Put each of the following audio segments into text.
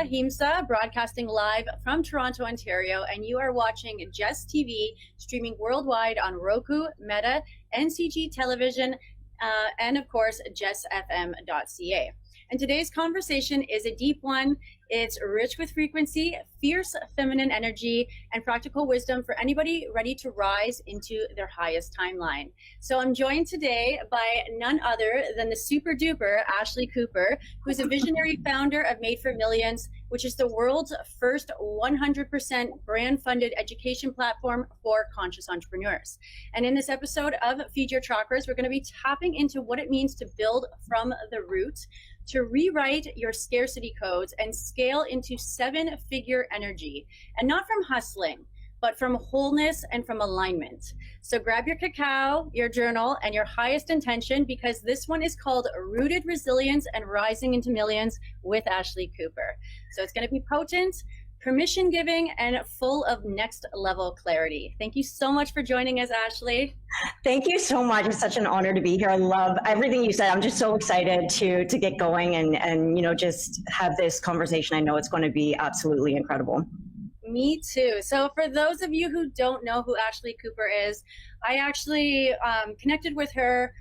Angela Ahimsa, broadcasting live from Toronto, Ontario, and you are watching Just TV, streaming worldwide on Roku, Meta, NCG Television, and of course, justfm.ca. And today's conversation is a deep one. It's rich with frequency, fierce feminine energy, and practical wisdom for anybody ready to rise into their highest timeline. So I'm joined today by none other than the super duper Ashley Cooper, who's a visionary founder of Made for Millions, which is the world's first 100% brand funded education platform for conscious entrepreneurs. And in this episode of Feed Your Chakras, we're going to be tapping into what it means to build from the root, to rewrite your scarcity codes and scale into 7-figure energy, and not from hustling, but from wholeness and from alignment. So grab your cacao, your journal, and your highest intention, because this one is called Rooted Resilience and Rising into Millions with Ashley Cooper. So it's going to be potent, permission giving, and full of next level clarity. Thank you so much for joining us, Ashley. Thank you so much. It's such an honor to be here. I love everything you said. I'm just so excited to get going and just have this conversation. I know it's going to be absolutely incredible. Me too. So for those of you who don't know who Ashley Cooper is, I actually connected with her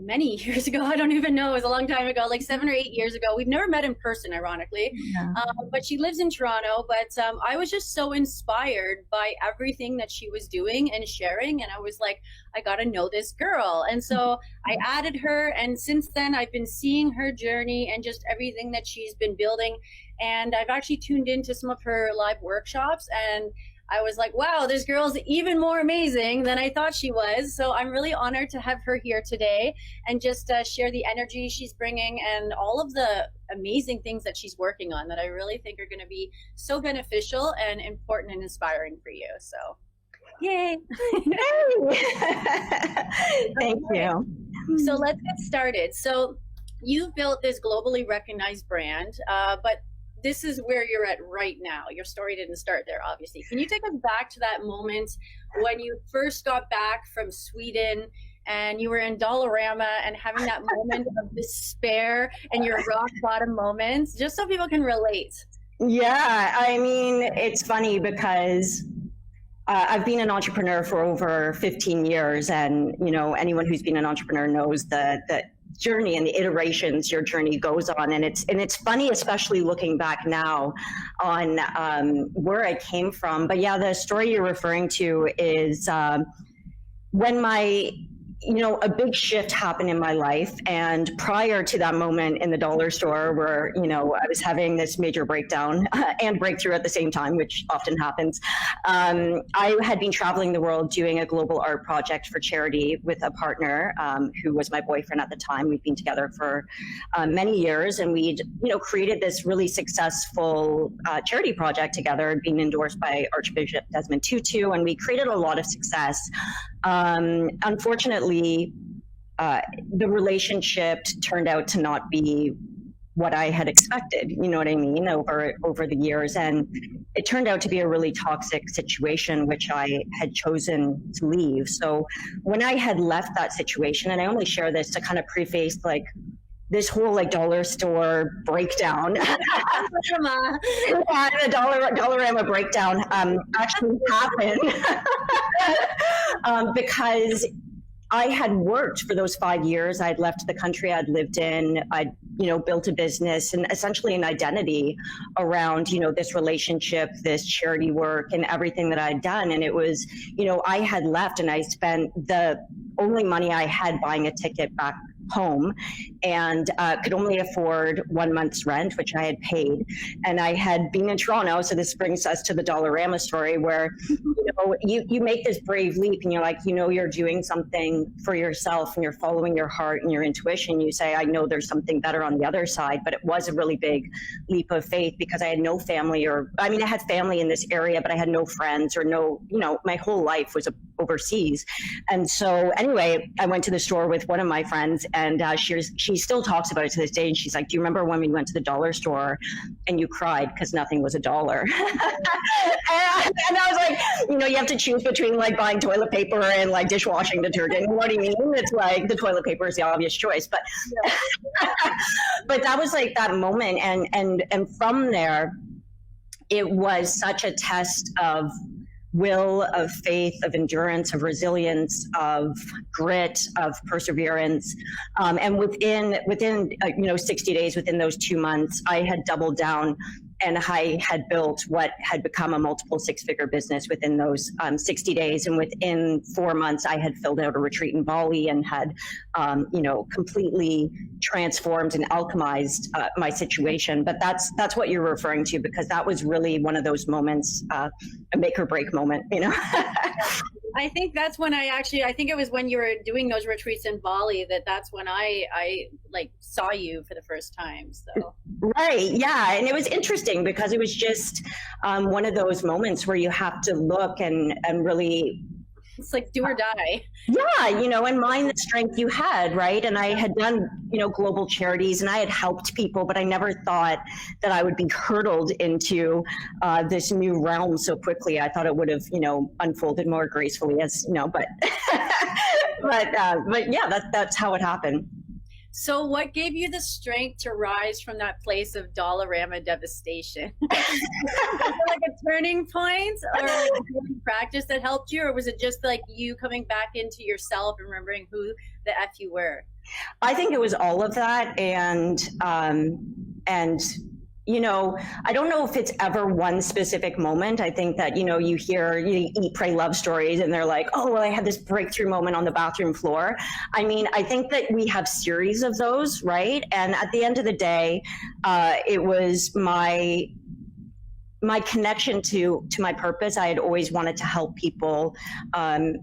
many years ago. I don't even know. It was a long time ago, like 7 or 8 years ago. We've never met in person, ironically. Yeah. But she lives in Toronto. But I was just so inspired by everything that she was doing and sharing. And I was like, I got to know this girl. And so I added her. And since then, I've been seeing her journey and just everything that she's been building. And I've actually tuned into some of her live workshops, and I was like, wow, this girl's even more amazing than I thought she was. So I'm really honored to have her here today and just share the energy she's bringing and all of the amazing things that she's working on that I really think are going to be so beneficial and important and inspiring for you. So yay. Thank you. So let's get started. So you've built this globally recognized brand, but this is where you're at right now. Your story didn't start there, obviously. Can you take us back to that moment when you first got back from Sweden and you were in Dollarama and having that moment of despair and your rock bottom moments, just so people can relate? Yeah, I mean, it's funny because I've been an entrepreneur for over 15 years, and anyone who's been an entrepreneur knows that journey and the iterations your journey goes on, and it's funny, especially looking back now on where I came from. But yeah, the story you're referring to is when a big shift happened in my life. And prior to that moment in the dollar store where, I was having this major breakdown and breakthrough at the same time, which often happens, I had been traveling the world doing a global art project for charity with a partner who was my boyfriend at the time. We'd been together for many years, and we'd, created this really successful charity project together, being endorsed by Archbishop Desmond Tutu, and we created a lot of success. Unfortunately, the relationship turned out to not be what I had expected, you know what I mean, over the years. And it turned out to be a really toxic situation, which I had chosen to leave. So when I had left that situation, and I only share this to kind of preface this whole dollar store breakdown, the Dollarama breakdown actually happened because I had worked for those 5 years. I'd left the country I'd lived in. I'd, built a business and essentially an identity around, this relationship, this charity work, and everything that I'd done. And it was, I had left and I spent the only money I had buying a ticket back home, and could only afford 1 month's rent, which I had paid. And I had been in Toronto, so this brings us to the Dollarama story, where you make this brave leap, and you're like, you're doing something for yourself, and you're following your heart and your intuition. You say, I know there's something better on the other side. But it was a really big leap of faith, because I had no family, I had family in this area, but I had no friends or my whole life was overseas. And so anyway, I went to the store with one of my friends, and she still talks about it to this day. And she's like, do you remember when we went to the dollar store and you cried because nothing was $1? and I was like, you have to choose between like buying toilet paper and like dishwashing detergent. You know what I mean? It's like the toilet paper is the obvious choice, but but that was like that moment, and from there, it was such a test of will, of faith, of endurance, of resilience, of grit, of perseverance. And within 60 days, within those 2 months, I had doubled down, and I had built what had become a multiple six-figure business within those 60 days. And within 4 months, I had filled out a retreat in Bali and had, completely transformed and alchemized my situation. But that's what you're referring to, because that was really one of those moments, a make or break moment, I think that's when I think it was when you were doing those retreats in Bali that's when I like saw you for the first time. So right, yeah, and it was interesting because it was just one of those moments where you have to look and really. It's like do or die. Yeah, and mind the strength you had, right? And I had done, global charities, and I had helped people, but I never thought that I would be hurtled into this new realm so quickly. I thought it would have, unfolded more gracefully, but but yeah, that's how it happened. So what gave you the strength to rise from that place of Dollarama devastation? Was it like a turning point or like a practice that helped you? Or was it just like you coming back into yourself and remembering who the F you were? I think it was all of that. And I don't know if it's ever one specific moment. I think that, you hear eat, pray, love stories, and they're like, oh, well, I had this breakthrough moment on the bathroom floor. I mean, I think that we have series of those, right? And at the end of the day, it was my connection to my purpose. I had always wanted to help people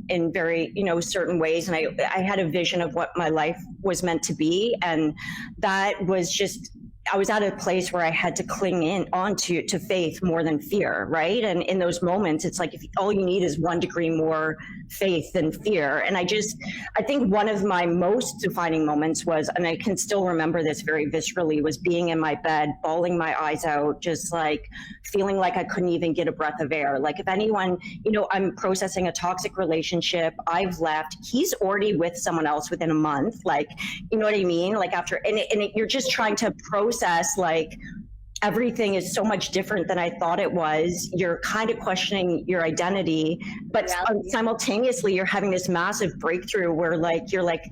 in very, certain ways. And I had a vision of what my life was meant to be. And that was just, I was at a place where I had to cling onto faith more than fear, right? And in those moments, it's like if all you need is 1 degree more faith than fear. And I think one of my most defining moments was, and I can still remember this very viscerally, was being in my bed, bawling my eyes out, just like feeling like I couldn't even get a breath of air. Like if anyone, I'm processing a toxic relationship, I've left, he's already with someone else within a month. Like, you know what I mean? Like you're just trying to process, like, everything is so much different than I thought it was. You're kind of questioning your identity, but simultaneously you're having this massive breakthrough where you're like,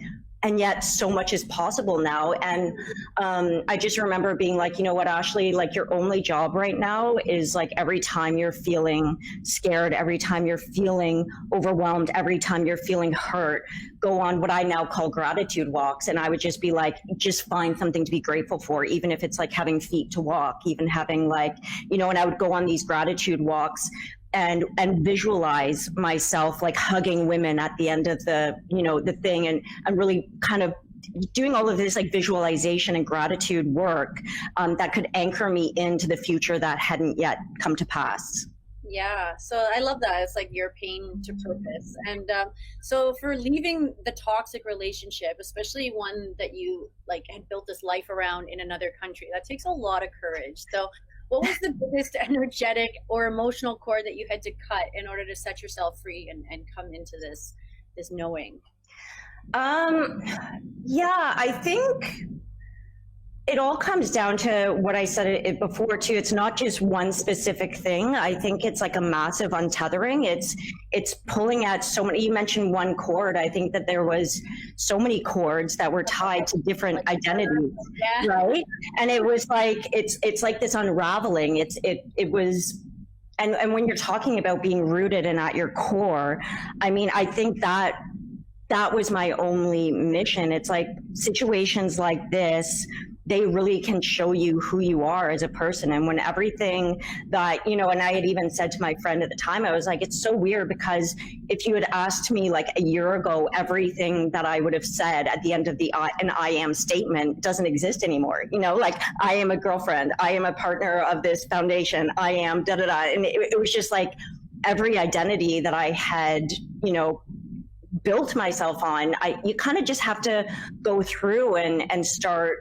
and yet so much is possible now. And I just remember being like, you know what, Ashley, like your only job right now is like every time you're feeling scared, every time you're feeling overwhelmed, every time you're feeling hurt, go on what I now call gratitude walks. And I would just be like, just find something to be grateful for, even if it's like having feet to walk, even having like, and I would go on these gratitude walks and visualize myself like hugging women at the end of the thing, and really kind of doing all of this like visualization and gratitude work that could anchor me into the future that hadn't yet come to pass. Yeah, so I love that. It's like your pain to purpose. And so for leaving the toxic relationship, especially one that you like had built this life around in another country, that takes a lot of courage. So what was the biggest energetic or emotional cord that you had to cut in order to set yourself free and come into this knowing? Yeah, I think it all comes down to what I said it before too. It's not just one specific thing. I think it's like a massive untethering. It's pulling at so many. You mentioned one cord. I think that there was so many cords that were tied to different identities, right? And it was like it's like this unraveling. It was. And when you're talking about being rooted and at your core, I mean, I think that was my only mission. It's like situations like this, they really can show you who you are as a person. And when everything that, and I had even said to my friend at the time, I was like, it's so weird because if you had asked me like a year ago, everything that I would have said at the end of an I am statement doesn't exist anymore. Like I am a girlfriend, I am a partner of this foundation, I am da-da-da. And it was just like every identity that I had built myself on, you kind of just have to go through and start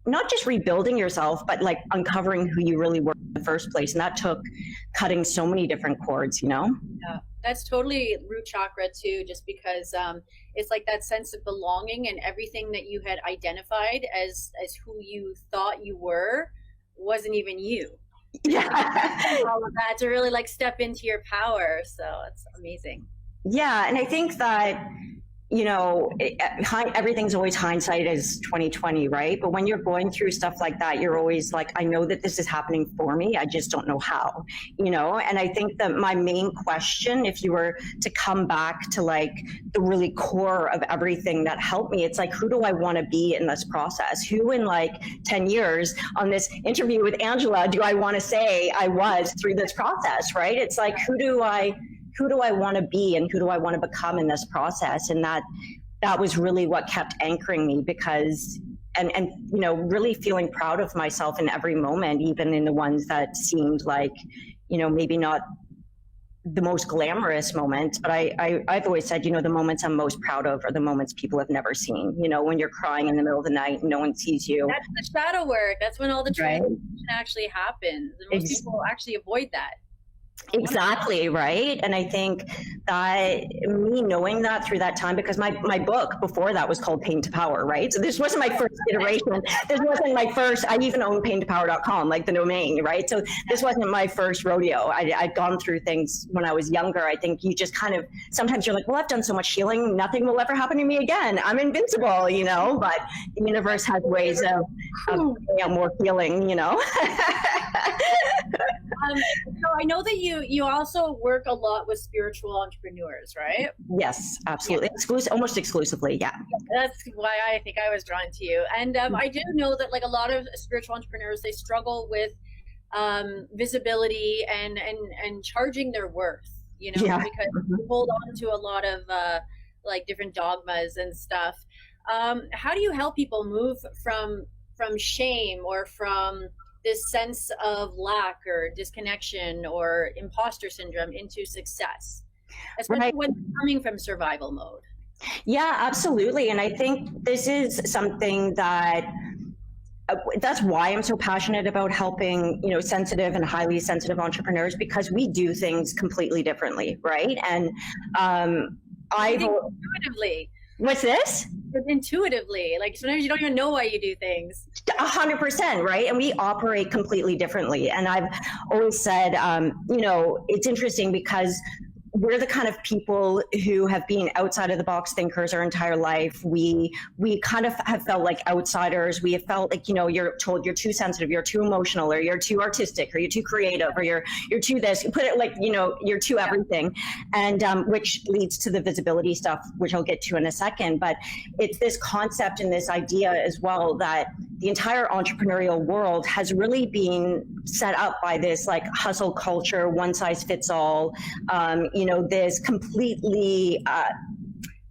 not just rebuilding yourself, but like uncovering who you really were in the first place. And that took cutting so many different cords, Yeah, that's totally root chakra too, just because it's like that sense of belonging, and everything that you had identified as who you thought you were wasn't even you. Yeah. All of that to really like step into your power. So it's amazing. Yeah. And I think that, everything's always hindsight is 2020, right? But when you're going through stuff like that, you're always like, I know that this is happening for me. I just don't know how, And I think that my main question, if you were to come back to like the really core of everything that helped me, it's like, who do I want to be in this process? Who in like 10 years on this interview with Angela do I want to say I was through this process, right? It's like, who do I want to be and who do I want to become in this process? And that was really what kept anchoring me, because and really feeling proud of myself in every moment, even in the ones that seemed like, maybe not the most glamorous moments. But I've always said, the moments I'm most proud of are the moments people have never seen. When you're crying in the middle of the night and no one sees you. That's the shadow work. That's when all the transformation actually happens. And most people actually avoid that. Exactly, right? And I think that me knowing that through that time, because my book before that was called Pain to Power, right? So this wasn't my first iteration. This wasn't my first, I even own paintopower.com, like the domain, right? So this wasn't my first rodeo. I'd gone through things when I was younger. I think you just kind of, sometimes you're like, well, I've done so much healing, nothing will ever happen to me again. I'm invincible, but the universe has ways of more healing, So I know that you also work a lot with spiritual entrepreneurs, right? Yes, absolutely. Almost exclusively, yeah. That's why I think I was drawn to you. And I do know that like a lot of spiritual entrepreneurs, they struggle with visibility and charging their worth, because they hold on to a lot of like different dogmas and stuff. How do you help people move from shame or from this sense of lack or disconnection or imposter syndrome into success, especially when coming from survival mode? Yeah, absolutely. And I think this is something that's why I'm so passionate about helping, sensitive and highly sensitive entrepreneurs, because we do things completely differently, right? And intuitively. What's this? Intuitively, like sometimes you don't even know why you do things. 100%, right? And we operate completely differently. And I've always said, it's interesting because we're the kind of people who have been outside of the box thinkers our entire life. We kind of have felt like outsiders. We have felt like, you're told you're too sensitive, you're too emotional, or you're too artistic, or you're too creative, or you're too this. You put it like, you're too everything. And which leads to the visibility stuff, which I'll get to in a second. But it's this concept and this idea as well that the entire entrepreneurial world has really been set up by this like hustle culture, one size fits all, this completely,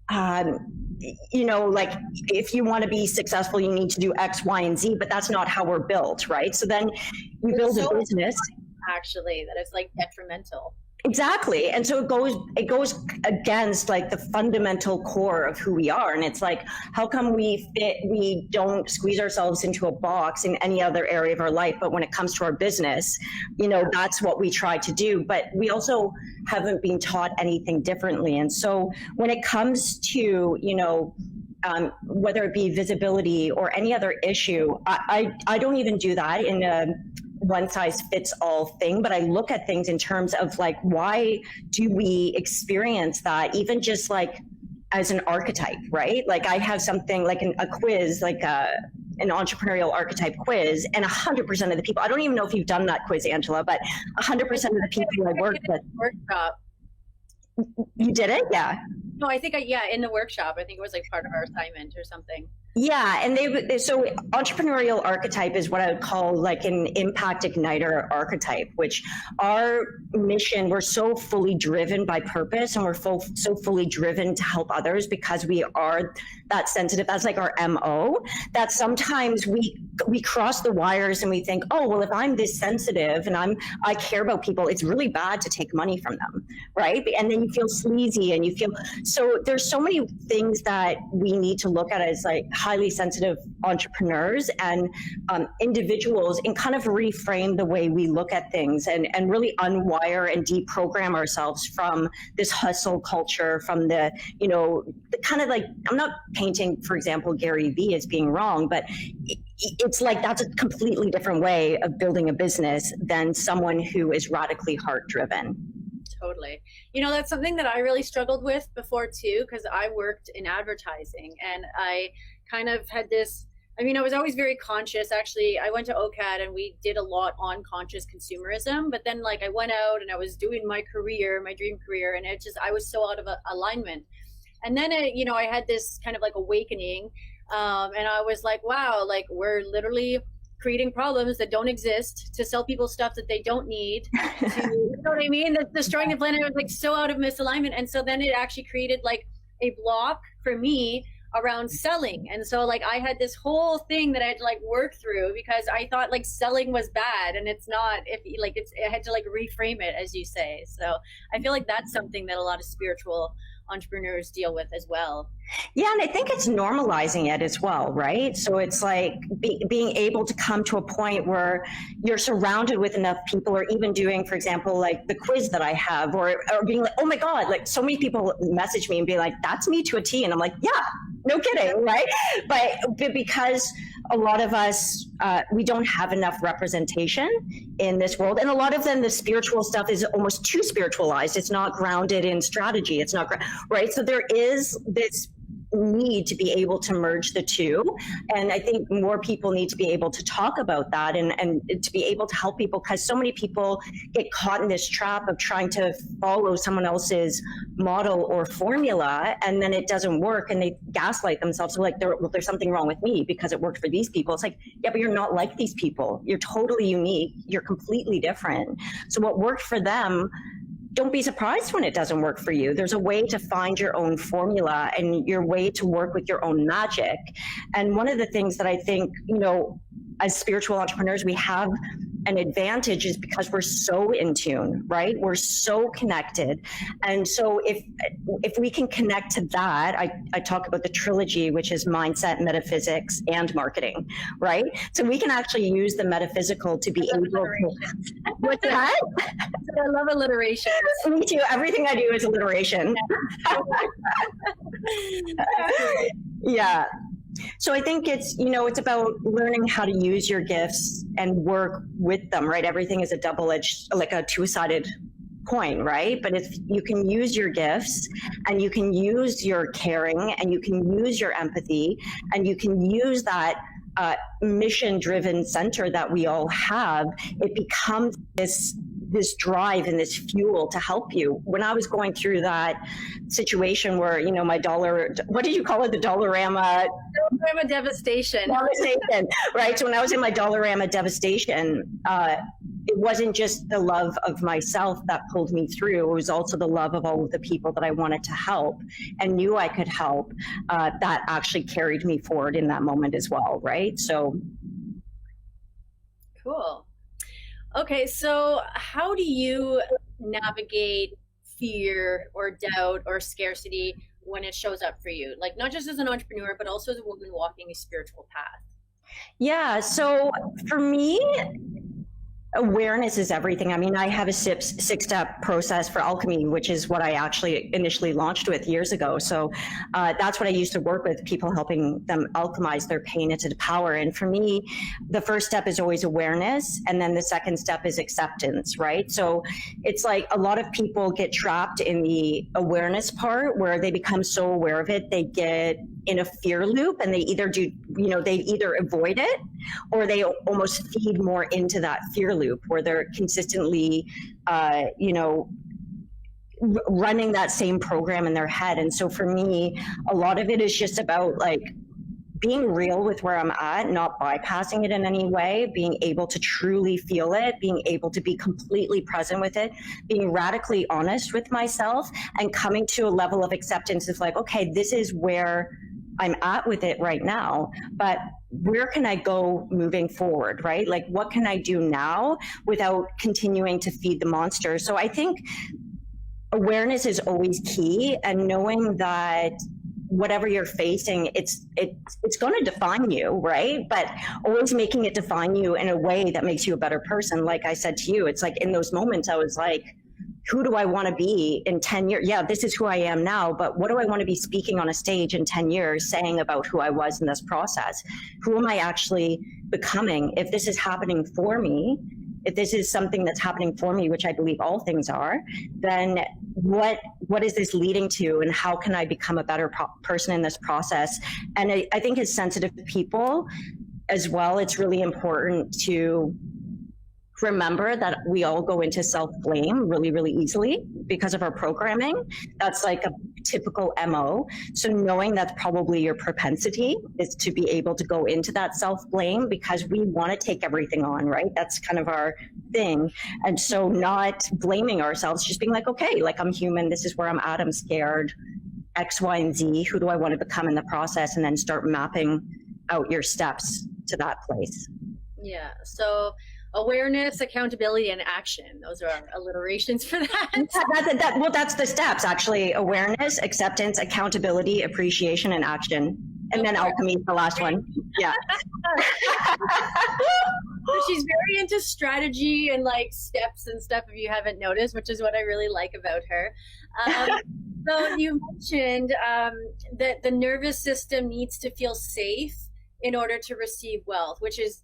like if you want to be successful, you need to do X, Y, and Z, but that's not how we're built, right? So then you build a business. Actually, that is like detrimental. Exactly. And so it goes against like the fundamental core of who we are. And it's like, how come we don't squeeze ourselves into a box in any other area of our life? But when it comes to our business, that's what we try to do. But we also haven't been taught anything differently. And so when it comes to, whether it be visibility or any other issue, I don't even do that in a one size fits all thing, but I look at things in terms of like, why do we experience that, even just like as an archetype, right? Like I have something like a quiz, like an entrepreneurial archetype quiz, and 100% of the people, I don't even know if you've done that quiz, Angela, but 100% of the people I work with. Workshop. You did it? Yeah. No, I think in the workshop, I think it was like part of our assignment or something. Yeah, and so entrepreneurial archetype is what I would call like an impact igniter archetype, which our mission, we're so fully driven by purpose, and we're so fully driven to help others because we are that sensitive. That's like our MO, that sometimes we cross the wires and we think, oh, well, if I'm this sensitive and I care about people, it's really bad to take money from them, right? And then you feel sleazy and you feel, so there's so many things that we need to look at as like highly sensitive entrepreneurs and individuals, and kind of reframe the way we look at things, and really unwire and deprogram ourselves from this hustle culture, from the kind of like, I'm not painting, for example, Gary Vee as being wrong, but it's like that's a completely different way of building a business than someone who is radically heart driven. Totally. That's something that I really struggled with before too, because I worked in advertising, and I kind of had this, I was always very conscious. Actually, I went to OCAD and we did a lot on conscious consumerism, but then like I went out and I was doing my career, my dream career, and I was so out of alignment. And then, I had this kind of like awakening, and I was like, wow, like we're literally creating problems that don't exist to sell people stuff that they don't need. You know what I mean? That's destroying the planet. I was like so out of misalignment. And so then it actually created like a block for me around selling. And so like I had this whole thing that I had to like work through, because I thought like selling was bad, and it's not. I had to like reframe it, as you say. So I feel like that's something that a lot of spiritual entrepreneurs deal with as well. Yeah, and I think it's normalizing it as well, right? So it's like being able to come to a point where you're surrounded with enough people, or even doing, for example, like the quiz that I have, or being like, oh my God, like so many people message me and be like, that's me to a T. And I'm like, yeah, no kidding, right? But because a lot of us, we don't have enough representation in this world. And a lot of them, the spiritual stuff is almost too spiritualized. It's not grounded in strategy. It's not, right? So there is this need to be able to merge the two. And I think more people need to be able to talk about that, and to be able to help people, because so many people get caught in this trap of trying to follow someone else's model or formula, and then it doesn't work, and they gaslight themselves. So like, there's something wrong with me because it worked for these people. It's like, yeah, but you're not like these people. You're totally unique. You're completely different. So what worked for them, don't be surprised when it doesn't work for you. There's a way to find your own formula and your way to work with your own magic. And one of the things that I think, as spiritual entrepreneurs, we have an advantage is because we're so in tune, right? We're so connected. And so if we can connect to that, I talk about the trilogy, which is mindset, metaphysics, and marketing, right? So we can actually use the metaphysical to be able to, what's that? I love alliteration. Me too. Everything I do is alliteration. Yeah. So I think it's, it's about learning how to use your gifts and work with them, right? Everything is a double-edged, like a two-sided coin, right? But if you can use your gifts, and you can use your caring, and you can use your empathy, and you can use that mission-driven center that we all have, it becomes this drive and this fuel to help you. When I was going through that situation where, my dollar, what did you call it? The Dollarama? Dollarama devastation. Devastation, right? So when I was in my Dollarama devastation, it wasn't just the love of myself that pulled me through. It was also the love of all of the people that I wanted to help and knew I could help, that actually carried me forward in that moment as well, right? So. Cool. Okay, so how do you navigate fear or doubt or scarcity when it shows up for you? Like, not just as an entrepreneur, but also as a woman walking a spiritual path. Yeah, so for me, awareness is everything. I mean, I have a six-step process for alchemy, which is what I actually initially launched with years ago. So that's what I used to work with, people helping them alchemize their pain into power. And for me, the first step is always awareness. And then the second step is acceptance, right? So it's like a lot of people get trapped in the awareness part where they become so aware of it, they get in a fear loop, and they either do, they either avoid it or they almost feed more into that fear loop where they're consistently, running that same program in their head. And so for me, a lot of it is just about like being real with where I'm at, not bypassing it in any way, being able to truly feel it, being able to be completely present with it, being radically honest with myself, and coming to a level of acceptance of like, okay, this is where I'm at with it right now, but where can I go moving forward, right? Like, what can I do now without continuing to feed the monster? So I think awareness is always key, and knowing that whatever you're facing, it's going to define you, right? But always making it define you in a way that makes you a better person. Like I said to you, it's like in those moments I was like, who do I want to be in 10 years? Yeah, this is who I am now, but what do I want to be speaking on a stage in 10 years saying about who I was in this process? Who am I actually becoming? If this is happening for me, if this is something that's happening for me, which I believe all things are, then what is this leading to, and how can I become a better person in this process? And I think as sensitive people as well, it's really important to remember that we all go into self-blame really, really easily because of our programming. That's like a typical MO. So knowing that's probably your propensity is to be able to go into that self-blame, because we want to take everything on, right? That's kind of our thing. And so not blaming ourselves, just being like, okay, like I'm human, this is where I'm at, I'm scared, X, Y, and Z, who do I want to become in the process? And then start mapping out your steps to that place. Yeah. So awareness, accountability, and action. Those are alliterations for that. Well, that's the steps, actually. Awareness, acceptance, accountability, appreciation, and action. And then alchemy is the last one. Yeah. She's very into strategy and like steps and stuff, if you haven't noticed, which is what I really like about her. So you mentioned that the nervous system needs to feel safe in order to receive wealth, which is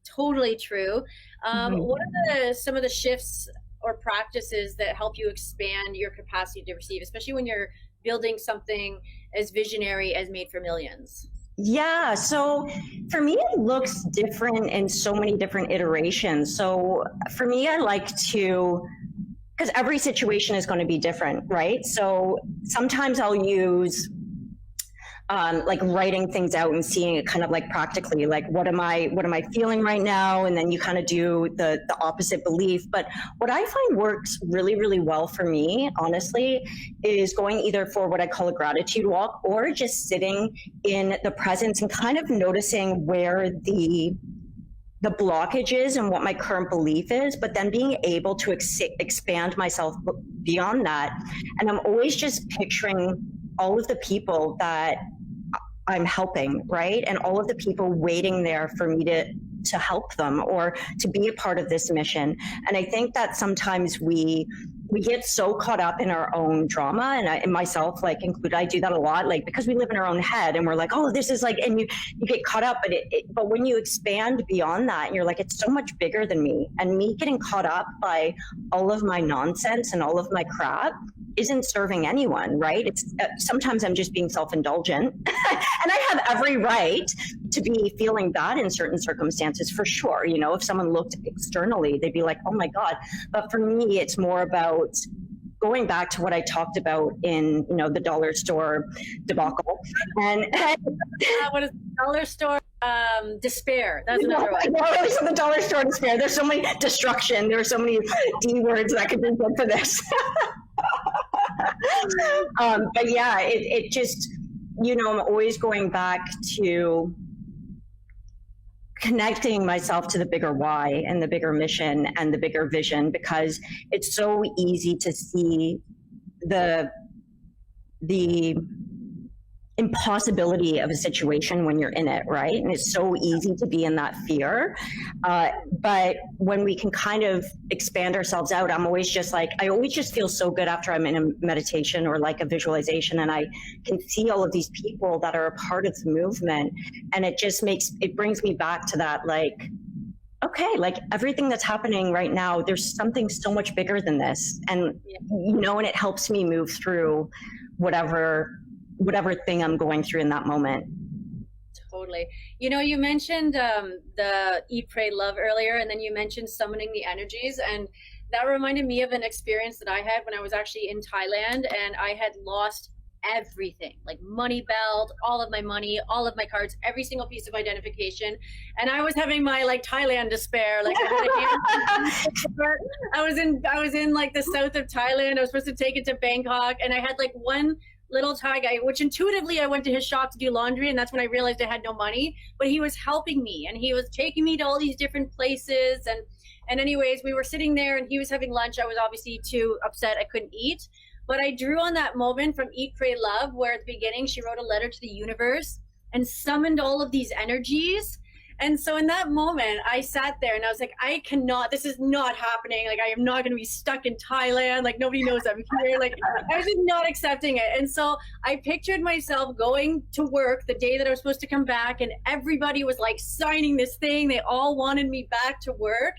totally true. What are some of the shifts or practices that help you expand your capacity to receive, especially when you're building something as visionary as Made for Millions? Yeah, so for me, it looks different in so many different iterations. So for me, I like to, because every situation is going to be different, right? So sometimes I'll use like writing things out and seeing it kind of like practically, like what am I feeling right now? And then you kind of do the opposite belief. But what I find works really, really well for me, honestly, is going either for what I call a gratitude walk, or just sitting in the presence and kind of noticing where the blockage is and what my current belief is, but then being able to expand myself beyond that. And I'm always just picturing all of the people that I'm helping, right? And all of the people waiting there for me to help them or to be a part of this mission. And I think that sometimes we get so caught up in our own drama, and myself like included, I do that a lot, like because we live in our own head and we're like, oh, this is like, and you get caught up, but when you expand beyond that, and you're like, it's so much bigger than me, and me getting caught up by all of my nonsense and all of my crap isn't serving anyone, right? It's sometimes I'm just being self-indulgent and I have every right to be feeling bad in certain circumstances, for sure. You know, if someone looked externally, they'd be like, oh my God. But for me, it's more about going back to what I talked about in, you know, the dollar store debacle. And what is the dollar store? Despair. That's another one. It's the dollar store despair. There's so many destruction. There are so many D words that could be good for this. But yeah, it just, you know, I'm always going back to connecting myself to the bigger why and the bigger mission and the bigger vision, because it's so easy to see the impossibility of a situation when you're in it, right? And it's so easy to be in that fear. But when we can kind of expand ourselves out, I always just feel so good after I'm in a meditation or like a visualization, and I can see all of these people that are a part of the movement. And it brings me back to that, like, okay, like everything that's happening right now, there's something so much bigger than this. And, you know, and it helps me move through whatever thing I'm going through in that moment. Totally. You know, you mentioned the Eat, Pray, Love earlier, and then you mentioned summoning the energies. And that reminded me of an experience that I had when I was actually in Thailand, and I had lost everything, like money belt, all of my money, all of my cards, every single piece of identification. And I was having my like Thailand despair. Like I was in like the south of Thailand. I was supposed to take it to Bangkok, and I had like one little Thai guy, which intuitively I went to his shop to do laundry, and that's when I realized I had no money. But he was helping me, and he was taking me to all these different places. And anyways, we were sitting there, and he was having lunch. I was obviously too upset I couldn't eat. But I drew on that moment from Eat, Pray, Love, where at the beginning she wrote a letter to the universe and summoned all of these energies. And so in that moment, I sat there and I was like, I cannot, this is not happening. Like, I am not going to be stuck in Thailand. Like, nobody knows I'm here. Like, I was just not accepting it. And so I pictured myself going to work the day that I was supposed to come back, and everybody was like signing this thing. They all wanted me back to work.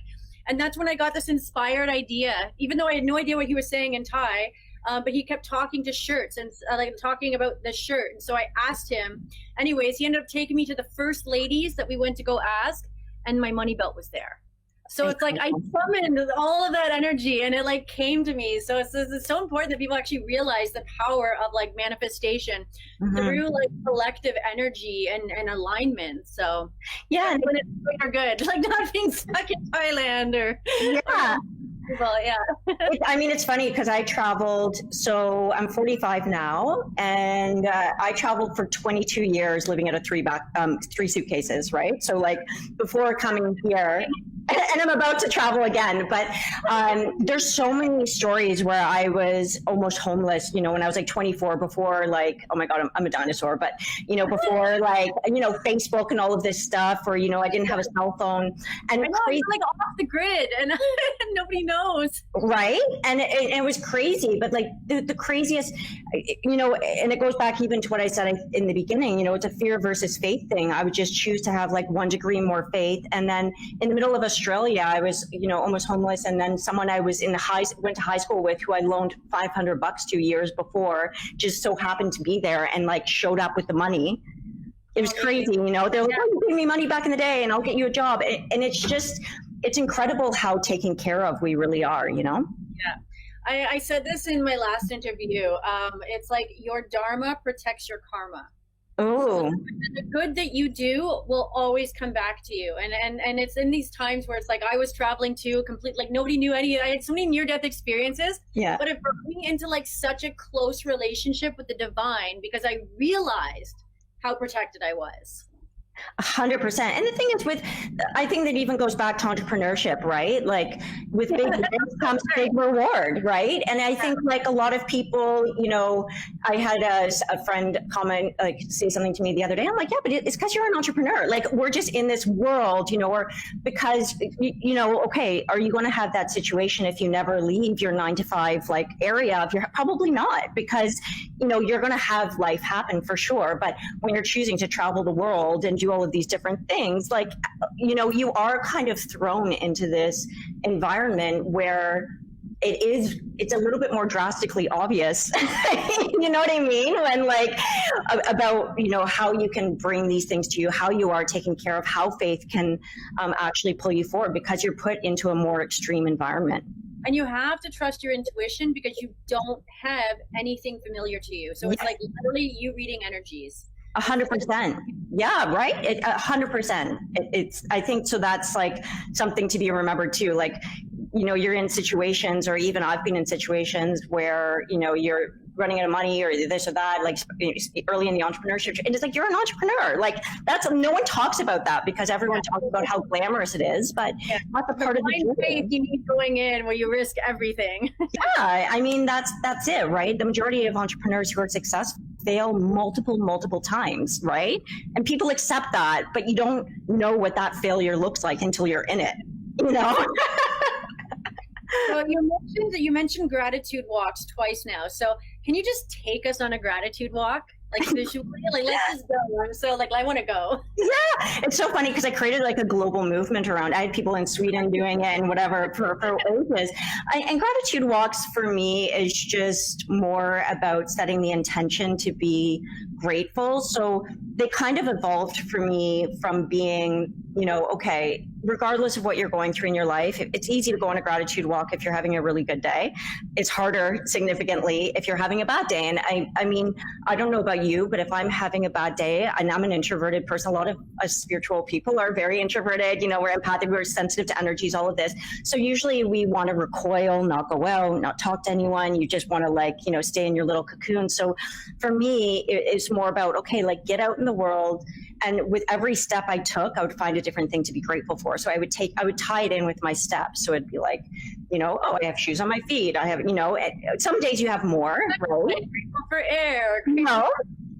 And that's when I got this inspired idea, even though I had no idea what he was saying in Thai. But he kept talking to shirts and like talking about the shirt. And so I asked him. Anyways, he ended up taking me to the first ladies that we went to go ask, and my money belt was there. So it's like I summoned all of that energy, and it like came to me. So it's so important that people actually realize the power of like manifestation through like collective energy and alignment. So yeah, when it's good or good, like not being stuck in Thailand or well, yeah. I mean, it's funny because I traveled, so I'm 45 now, and I traveled for 22 years living out of three suitcases, right? So like before coming here, and I'm about to travel again, but there's so many stories where I was almost homeless, you know, when I was like 24, before like, oh my God, I'm a dinosaur, but, you know, before like, you know, Facebook and all of this stuff, or, you know, I didn't have a cell phone. And I know, it's like off the grid and nobody knows. Right. And it was crazy, but like the craziest, you know, and it goes back even to what I said in the beginning, you know, it's a fear versus faith thing. I would just choose to have like 1 degree more faith. And then in the middle of Australia, I was, you know, almost homeless. And then someone I was went to high school with, who I loaned $500 2 years before, just so happened to be there and like showed up with the money. It was crazy, you know, they're like, oh, you gave me money back in the day and I'll get you a job. And it's just, it's incredible how taken care of we really are, you know? Yeah. I said this in my last interview. It's like your dharma protects your karma. Oh, the good that you do will always come back to you. And it's in these times where it's like, I was traveling too, like nobody knew I had so many near-death experiences, but it brought me into like such a close relationship with the divine, because I realized how protected I was. 100%. And the thing is I think that even goes back to entrepreneurship, right? Like with big risk comes big reward, right? And I think like a lot of people, you know, I had a friend comment, like say something to me the other day. I'm like, yeah, but it's because you're an entrepreneur. Like we're just in this world, you know, or because, you know, okay, are you going to have that situation if you never leave your 9 to 5 like area? If you're probably not, because, you know, you're going to have life happen for sure. But when you're choosing to travel the world and do all of these different things, like, you know, you are kind of thrown into this environment where it's a little bit more drastically obvious, you know what I mean? When like about, you know, how you can bring these things to you, how you are taken care of, how faith can actually pull you forward, because you're put into a more extreme environment. And you have to trust your intuition, because you don't have anything familiar to you. So it's like literally you reading energies. 100%. Yeah, right. 100%. It's, I think, so that's like something to be remembered too. Like, you know, you're in situations, or even I've been in situations where, you know, you're running out of money or this or that, like early in the entrepreneurship. And it's like, you're an entrepreneur. Like that's, no one talks about that, because everyone talks about how glamorous it is, but that's a part of the faith you need going in where you risk everything. Yeah. I mean, that's it, right? The majority of entrepreneurs who are successful fail multiple times, right? And people accept that, but you don't know what that failure looks like until you're in it, you know? So you mentioned gratitude walks twice now. So can you just take us on a gratitude walk? Like visually, like let's just go. So like I want to go. Yeah, it's so funny because I created like a global movement around. I had people in Sweden doing it and whatever for ages. And gratitude walks for me is just more about setting the intention to be grateful. So they kind of evolved for me from being, you know, okay, regardless of what you're going through in your life, it's easy to go on a gratitude walk if you're having a really good day. It's harder significantly if you're having a bad day. And I mean, I don't know about you, but if I'm having a bad day, and I'm an introverted person, a lot of us spiritual people are very introverted, you know, we're empathic, we're sensitive to energies, all of this. So usually we want to recoil, not go out, not talk to anyone. You just want to, like, you know, stay in your little cocoon. So for me, it's more about, okay, like, get out in the world. And with every step I took, I would find a different thing to be grateful for. So I would tie it in with my steps. So it'd be like, you know, oh, I have shoes on my feet. I have, you know, some days you have more, right? Grateful for air. You know?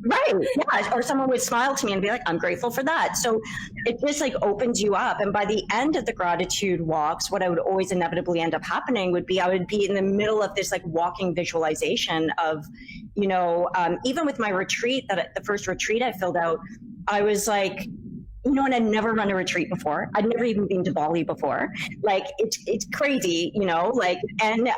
Right. Yeah. Or someone would smile to me and be like, I'm grateful for that. So it just like opens you up. And by the end of the gratitude walks, what I would always inevitably end up happening would be, I would be in the middle of this like walking visualization of, you know, even with my retreat, the first retreat I filled out, I was like, you know, and I'd never run a retreat before. I'd never even been to Bali before. Like, it's crazy, you know, like, and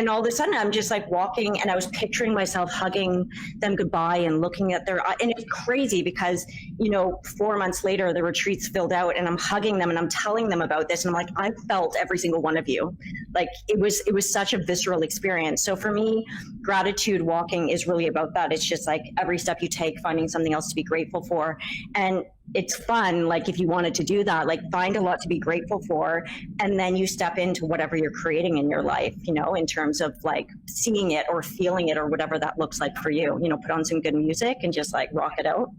all of a sudden I'm just like walking, and I was picturing myself hugging them goodbye and looking at their eyes. And it's crazy because, you know, 4 months later, the retreat's filled out and I'm hugging them and I'm telling them about this. And I'm like, I felt every single one of you. Like, it was such a visceral experience. So for me, gratitude walking is really about that. It's just like every step you take, finding something else to be grateful for. And it's fun, like, if you wanted to do that, like, find a lot to be grateful for, and then you step into whatever you're creating in your life, you know, in terms of like seeing it or feeling it or whatever that looks like for you. You know, put on some good music and just like rock it out.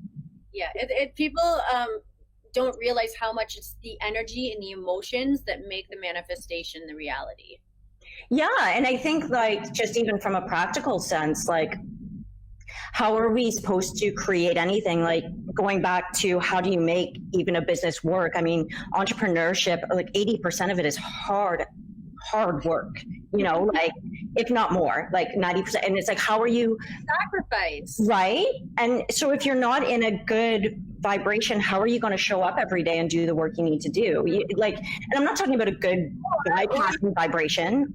Yeah, people don't realize how much it's the energy and the emotions that make the manifestation the reality. Yeah, and I think, like, just even from a practical sense, like, how are we supposed to create anything? Like, going back to how do you make even a business work? I mean, entrepreneurship, like 80% of it is hard work, you know, like, if not more, like 90%. And it's like, how are you sacrifice, right? And so if you're not in a good vibration, how are you going to show up every day and do the work you need to do? And I'm not talking about a good bypassing vibration.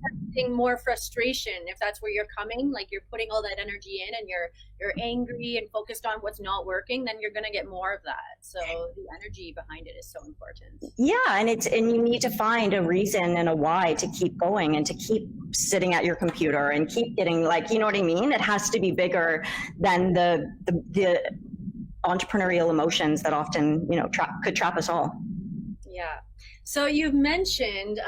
More frustration, if that's where you're coming, like, you're putting all that energy in and you're angry and focused on what's not working, then you're going to get more of that. So the energy behind it is so important. Yeah, and you need to find a reason and a why to keep going and to keep sitting at your computer and keep getting, like, you know what I mean? It has to be bigger than the entrepreneurial emotions that often, you know, could trap us all. Yeah. So you've mentioned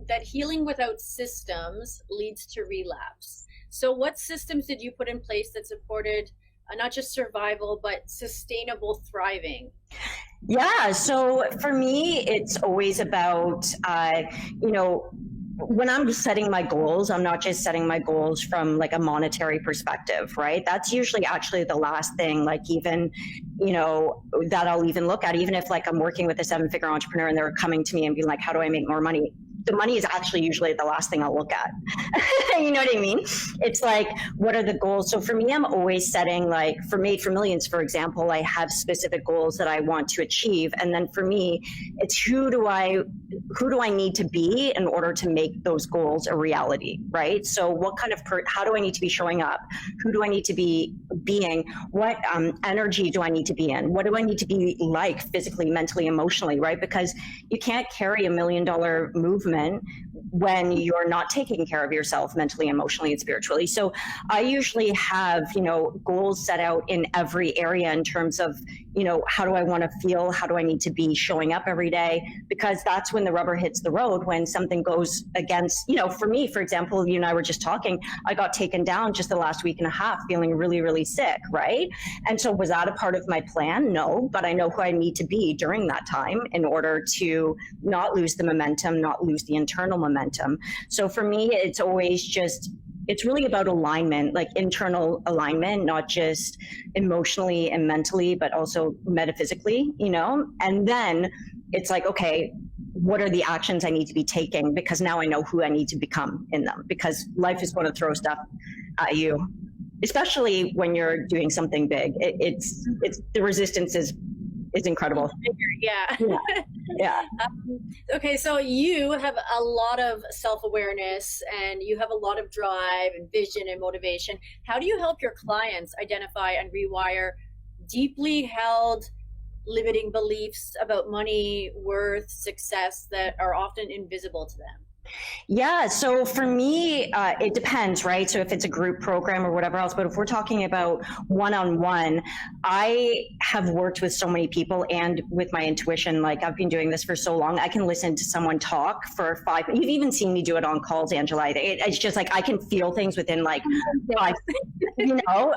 that healing without systems leads to relapse. So what systems did you put in place that supported not just survival, but sustainable thriving? Yeah. So for me, it's always about, you know, when I'm setting my goals, I'm not just setting my goals from like a monetary perspective, right? That's usually actually the last thing, like, even, you know, that I'll even look at, even if like I'm working with a 7-figure entrepreneur and they're coming to me and being like, how do I make more money? The money is actually usually the last thing I'll look at. You know what I mean? It's like, what are the goals? So for me, I'm always setting, like, for Made for Millions, for example, I have specific goals that I want to achieve. And then for me, it's who do I need to be in order to make those goals a reality, right? So what kind of, how do I need to be showing up? Who do I need to be being? What energy do I need to be in? What do I need to be like physically, mentally, emotionally, right? Because you can't carry $1 million movement when you're not taking care of yourself mentally, emotionally, and spiritually. So I usually have, you know, goals set out in every area in terms of, you know, how do I want to feel? How do I need to be showing up every day? Because that's when the rubber hits the road, when something goes against, you know, for me, for example, you and I were just talking, I got taken down just the last week and a half feeling really, really sick, right? And so was that a part of my plan? No, but I know who I need to be during that time in order to not lose the momentum, not lose the internal momentum. So for me, it's always just, it's really about alignment, like internal alignment, not just emotionally and mentally, but also metaphysically, you know? And then it's like, okay, what are the actions I need to be taking? Because now I know who I need to become in them, because life is going to throw stuff at you, especially when you're doing something big. It's the resistance is incredible. Yeah. Yeah. Okay, so you have a lot of self-awareness and you have a lot of drive and vision and motivation. How do you help your clients identify and rewire deeply held limiting beliefs about money, worth, success that are often invisible to them? Yeah, so for me, it depends, right? So if it's a group program or whatever else, but if we're talking about one-on-one, I have worked with so many people, and with my intuition, like I've been doing this for so long, I can listen to someone talk for you've even seen me do it on calls, Angela. It's just like I can feel things within like 5,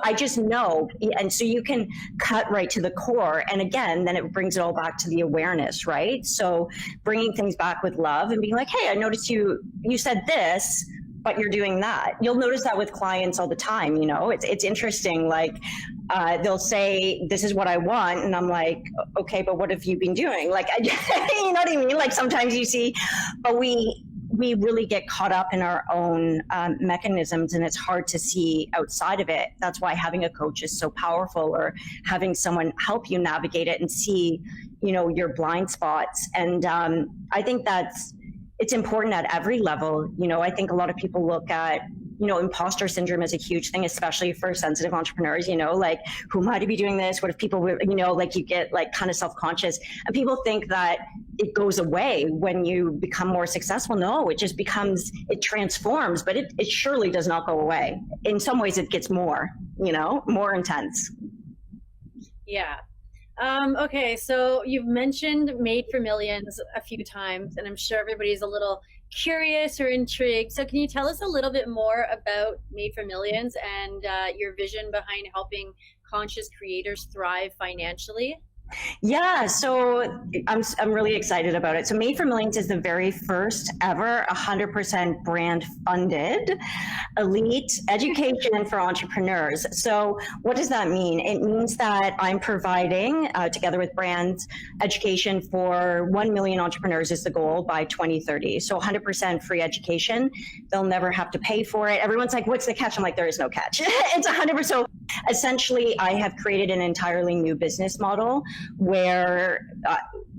I just know. And so you can cut right to the core. And again, then it brings it all back to the awareness, right? So bringing things back with love and being like, hey, I noticed you said this, but you're doing that. You'll notice that with clients all the time. It's interesting. Like they'll say, this is what I want. And I'm like, okay, but what have you been doing? Like, you know what I mean? Like sometimes you see, but we really get caught up in our own mechanisms, and it's hard to see outside of it. That's why having a coach is so powerful, or having someone help you navigate it and see, your blind spots. And I think it's important at every level. I think a lot of people look at, imposter syndrome is a huge thing, especially for sensitive entrepreneurs, like, who might be doing this? What if people were, like you get like kind of self-conscious, and people think that it goes away when you become more successful. No, it just it transforms, but it surely does not go away. In some ways it gets more intense. Yeah. Okay, so you've mentioned Made for Millions a few times, and I'm sure everybody's a little curious or intrigued. So can you tell us a little bit more about Made for Millions and your vision behind helping conscious creators thrive financially? Yeah, so I'm really excited about it. So Made for Millions is the very first ever 100% brand funded elite education for entrepreneurs. So what does that mean? It means that I'm providing, together with brands, education for 1 million entrepreneurs is the goal by 2030. So 100% free education. They'll never have to pay for it. Everyone's like, what's the catch? I'm like, there is no catch. It's 100%. So essentially, I have created an entirely new business model where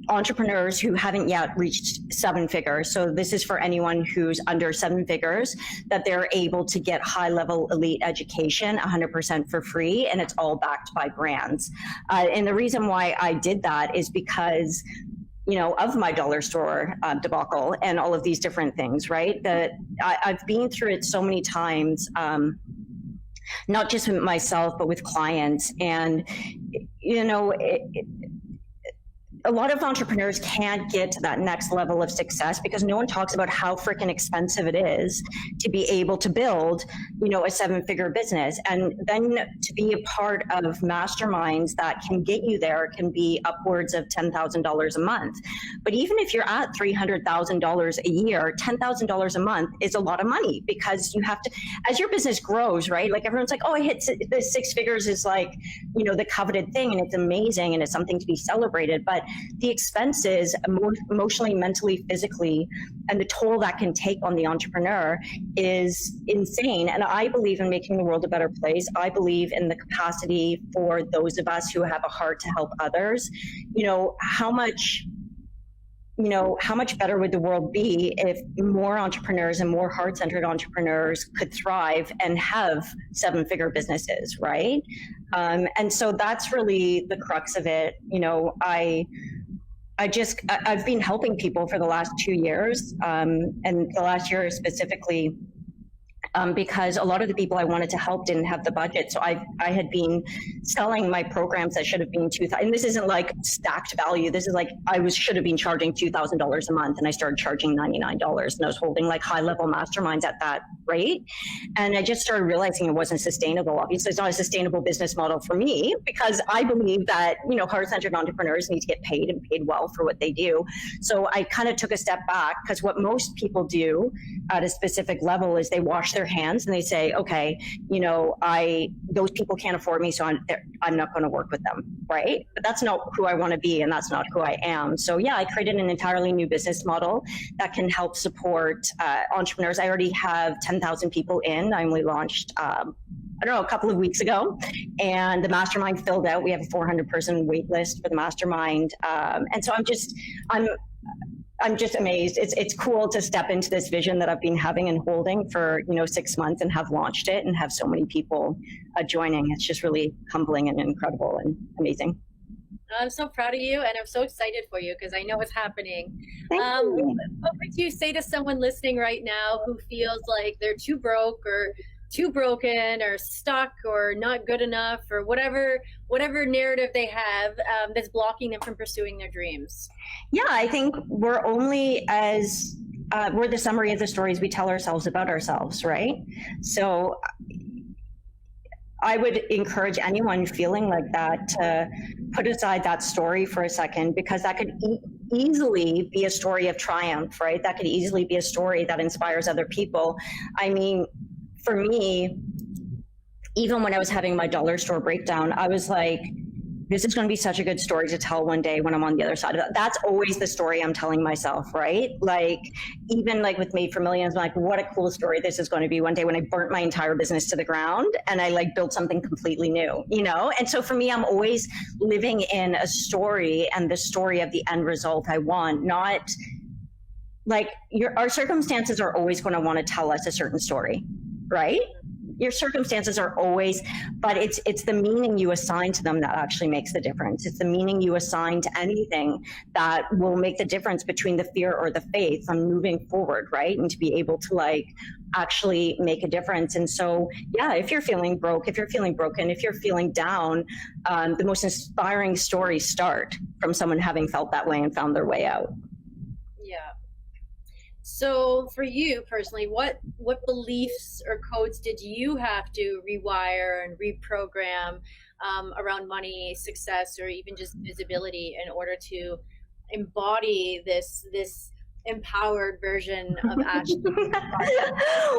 entrepreneurs who haven't yet reached 7 figures, so this is for anyone who's under 7 figures, that they're able to get high-level elite education 100% for free, and it's all backed by brands. And the reason why I did that is because of my dollar store debacle and all of these different things, right? That I've been through it so many times, not just with myself, but with clients. And, a lot of entrepreneurs can't get to that next level of success because no one talks about how freaking expensive it is to be able to build, a 7-figure business. And then to be a part of masterminds that can get you there can be upwards of $10,000 a month. But even if you're at $300,000 a year, $10,000 a month is a lot of money, because you have to, as your business grows, right? Like everyone's like, oh, I hit the 6 figures is like, the coveted thing, and it's amazing and it's something to be celebrated. But the expenses, emotionally, mentally, physically, and the toll that can take on the entrepreneur is insane. And I believe in making the world a better place. I believe in the capacity for those of us who have a heart to help others. How much better would the world be if more entrepreneurs and more heart-centered entrepreneurs could thrive and have 7-figure businesses, right? And so that's really the crux of it. I've been helping people for the last 2 years, and the last year specifically, because a lot of the people I wanted to help didn't have the budget. So I had been selling my programs that should have been $2,000. And this isn't like stacked value. This is like, should have been charging $2,000 a month, and I started charging $99, and I was holding like high-level masterminds at that rate. And I just started realizing it wasn't sustainable. Obviously, it's not a sustainable business model for me, because I believe that, heart-centered entrepreneurs need to get paid, and paid well, for what they do. So I kind of took a step back, because what most people do at a specific level is they wash their hands and they say, okay, those people can't afford me, so I'm not going to work with them, right? But that's not who I want to be, and that's not who I am. So yeah, I created an entirely new business model that can help support entrepreneurs. I already have 10,000 people in. I only launched a couple of weeks ago, and the mastermind filled out. We have a 400-person wait list for the mastermind, and so I'm just amazed. It's cool to step into this vision that I've been having and holding for 6 months, and have launched it and have so many people joining. It's just really humbling and incredible and amazing. I'm so proud of you, and I'm so excited for you because I know it's happening. Thank you. What would you say to someone listening right now who feels like they're too broke or too broken or stuck or not good enough or whatever narrative they have that's blocking them from pursuing their dreams? Yeah, I think we're only as we're the summary of the stories we tell ourselves about ourselves, right? So I would encourage anyone feeling like that to put aside that story for a second, because that could easily be a story of triumph, right? That could easily be a story that inspires other people. I mean, for me, even when I was having my dollar store breakdown, I was like, this is going to be such a good story to tell one day when I'm on the other side of that. That's always the story I'm telling myself, right? Like, even like with Made for Millions, I'm like, what a cool story this is going to be one day when I burnt my entire business to the ground and I like built something completely new, you know? And so for me, I'm always living in a story and the story of the end result I want, not like our circumstances are always going to want to tell us a certain story, right? Your circumstances are always, but it's the meaning you assign to them that actually makes the difference. It's the meaning you assign to anything that will make the difference between the fear or the faith on moving forward, right? And to be able to like actually make a difference. And so, yeah, if you're feeling broke, if you're feeling broken, if you're feeling down, the most inspiring stories start from someone having felt that way and found their way out. Yeah. So for you personally, what beliefs or codes did you have to rewire and reprogram around money, success, or even just visibility in order to embody this empowered version of Ashley?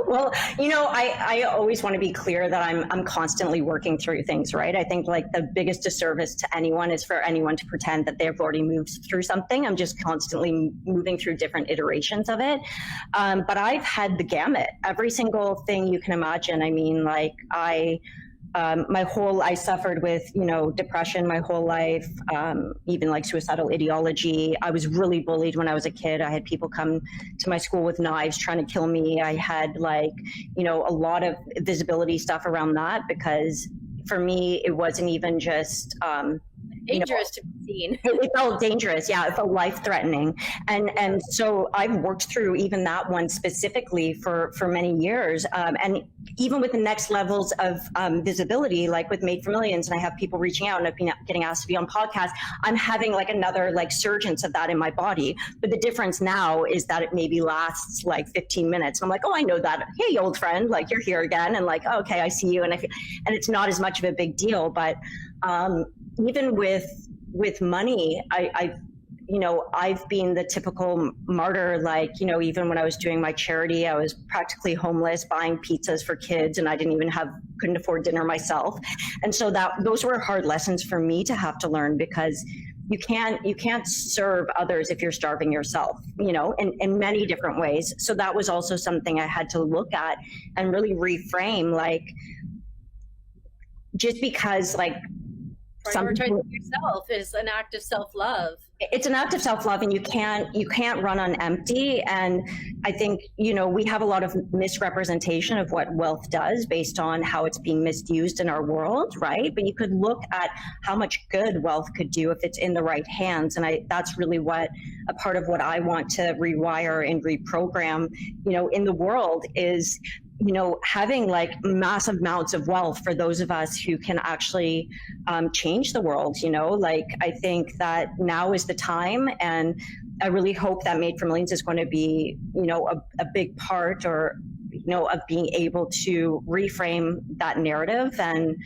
Well, you know, I always want to be clear that I'm constantly working through things, right? I think like the biggest disservice to anyone is for anyone to pretend that they've already moved through something. I'm just constantly moving through different iterations of it. But I've had the gamut, every single thing you can imagine. I mean, like I suffered with, you know, depression my whole life, even like suicidal ideology. I was really bullied when I was a kid. I had people come to my school with knives trying to kill me. I had like, you know, a lot of visibility stuff around that, because for me, it wasn't even just, dangerous to be seen. It felt dangerous. Yeah, it felt life-threatening. And so I've worked through even that one specifically for many years. And even with the next levels of visibility, like with Made for Millions, and I have people reaching out and I've been getting asked to be on podcasts, I'm having like another like surgence of that in my body. But the difference now is that it maybe lasts like 15 minutes. I'm like, oh, I know that. Hey, old friend, like you're here again. And like, oh, okay, I see you. And it's not as much of a big deal. But even with money, I've been the typical martyr. Like, you know, even when I was doing my charity, I was practically homeless, buying pizzas for kids, and I couldn't afford dinner myself. And so those were hard lessons for me to have to learn, because you can't serve others if you're starving yourself, you know, in many different ways. So that was also something I had to look at and really reframe, like, just because like prioritizing yourself is an act of self-love. It's an act of self-love, and you can't run on empty. And I think, you know, we have a lot of misrepresentation of what wealth does based on how it's being misused in our world, right? But you could look at how much good wealth could do if it's in the right hands. And that's really a part of what I want to rewire and reprogram, you know, in the world is, you know, having like massive amounts of wealth for those of us who can actually change the world, you know, like I think that now is the time. And I really hope that Made for Millions is going to be, you know, a big part, or, you know, of being able to reframe that narrative and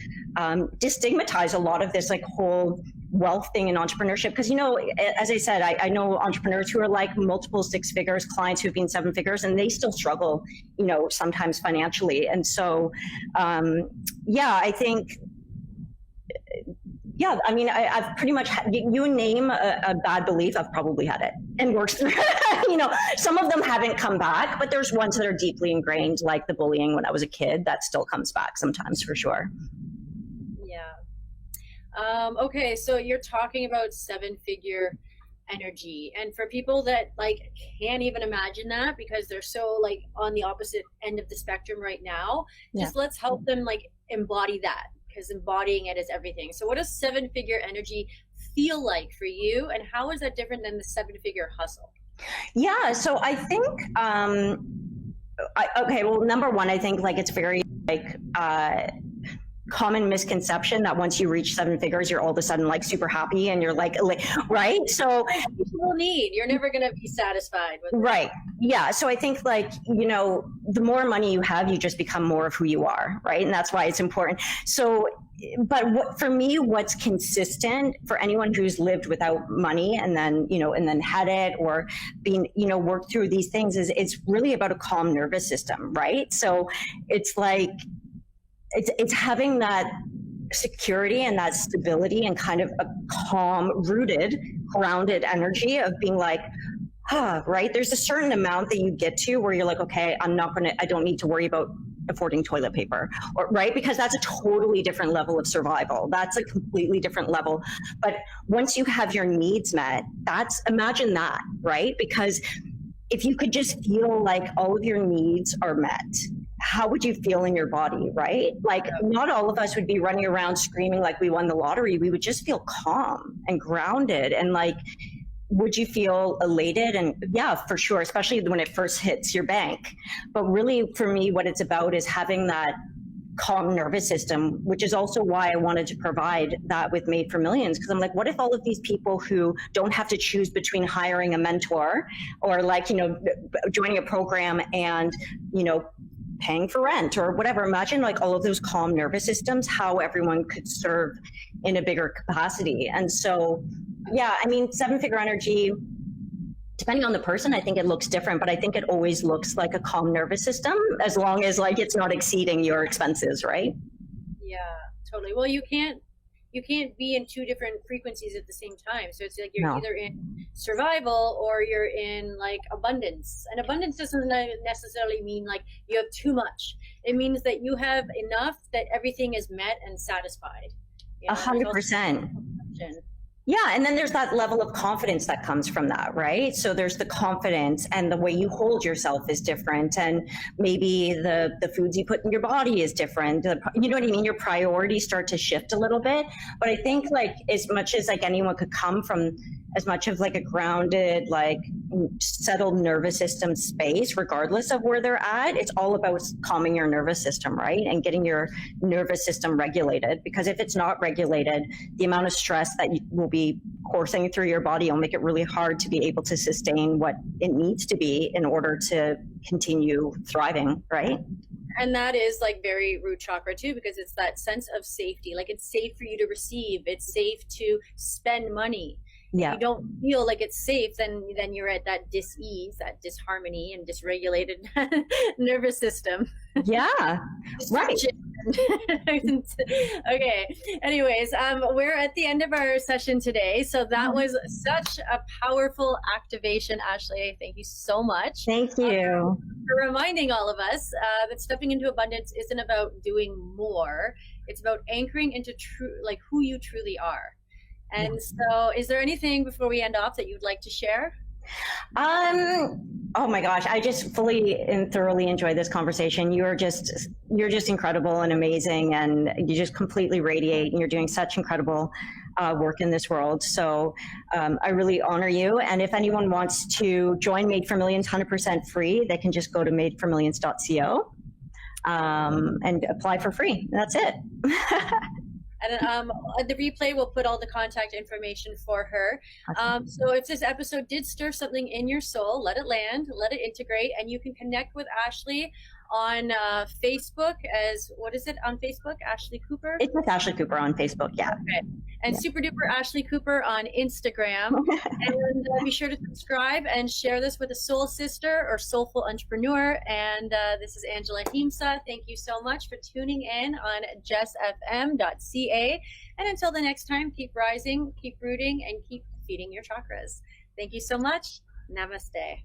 destigmatize a lot of this like whole wealth thing in entrepreneurship. Because, you know, as I said, I know entrepreneurs who are like multiple six figures, clients who've been seven figures, and they still struggle, you know, sometimes financially. And so, I think, yeah, I mean, I've pretty much you name a bad belief, I've probably had it and worked through. You know, some of them haven't come back, but there's ones that are deeply ingrained, like the bullying when I was a kid, that still comes back sometimes, for sure. Yeah. Okay, so you're talking about seven-figure energy, and for people that like can't even imagine that because they're so like on the opposite end of the spectrum right now, just let's help them like embody that, because embodying it is everything. So what does seven-figure energy feel like for you, and how is that different than the 7-figure hustle? Yeah, so I think, okay, well, number one, I think like it's very like common misconception that once you reach 7 figures, you're all of a sudden like super happy and you're like right? So you're never going to be satisfied with right. Yeah. So I think like, you know, the more money you have, you just become more of who you are. Right. And that's why it's important. So, but for me, what's consistent for anyone who's lived without money and then, you know, and then had it or being, you know, worked through these things is it's really about a calm nervous system. Right. So it's like, it's having that security and that stability and kind of a calm, rooted, grounded energy of being like, right? There's a certain amount that you get to where you're like, okay, I don't need to worry about affording toilet paper, or right? Because that's a totally different level of survival. That's a completely different level. But once you have your needs met, imagine that, right? Because if you could just feel like all of your needs are met, how would you feel in your body, right? Like not all of us would be running around screaming like we won the lottery. We would just feel calm and grounded and like, would you feel elated? And yeah, for sure, especially when it first hits your bank. But really for me, what it's about is having that calm nervous system, which is also why I wanted to provide that with Made for Millions. Because I'm like, what if all of these people who don't have to choose between hiring a mentor or like, you know, joining a program and, you know, paying for rent or whatever. Imagine like all of those calm nervous systems, how everyone could serve in a bigger capacity. And so, yeah, I mean, 7-figure energy, depending on the person, I think it looks different, but I think it always looks like a calm nervous system as long as like it's not exceeding your expenses, right? Yeah, totally. Well, you can't be in two different frequencies at the same time. So it's like you're either in survival or you're in like abundance. And abundance doesn't necessarily mean like you have too much. It means that you have enough that everything is met and satisfied. 100%. Yeah, and then there's that level of confidence that comes from that, right? So there's the confidence, and the way you hold yourself is different, and maybe the foods you put in your body is different. You know what I mean? Your priorities start to shift a little bit. But I think like as much as like anyone could come from as much of like a grounded, like settled nervous system space, regardless of where they're at, it's all about calming your nervous system, right? And getting your nervous system regulated. Because if it's not regulated, the amount of stress that you will be coursing through your body will make it really hard to be able to sustain what it needs to be in order to continue thriving, right? And that is like very root chakra too, because it's that sense of safety. Like it's safe for you to receive. It's safe to spend money. Yeah. If you don't feel like it's safe, then you're at that dis-ease, that disharmony and dysregulated nervous system. Yeah, right. Okay. Anyways, we're at the end of our session today. So that was such a powerful activation, Ashley. Thank you so much. Thank you. For reminding all of us that stepping into abundance isn't about doing more. It's about anchoring into like who you truly are. And so is there anything before we end off that you'd like to share? Oh my gosh, I just fully and thoroughly enjoyed this conversation. You're just incredible and amazing, and you just completely radiate, and you're doing such incredible work in this world. So I really honor you. And if anyone wants to join Made for Millions 100% free, they can just go to madeformillions.co and apply for free. That's it. And the replay will put all the contact information for her. So if this episode did stir something in your soul, let it land, let it integrate, and you can connect with Ashley on Facebook as, what is it on Facebook? Ashley Cooper? It's with Ashley Cooper on Facebook, yeah. Okay. And Super Duper Ashley Cooper on Instagram. And be sure to subscribe and share this with a soul sister or soulful entrepreneur. And this is Angela Ahimsa. Thank you so much for tuning in on jessfm.ca. And until the next time, keep rising, keep rooting, and keep feeding your chakras. Thank you so much. Namaste.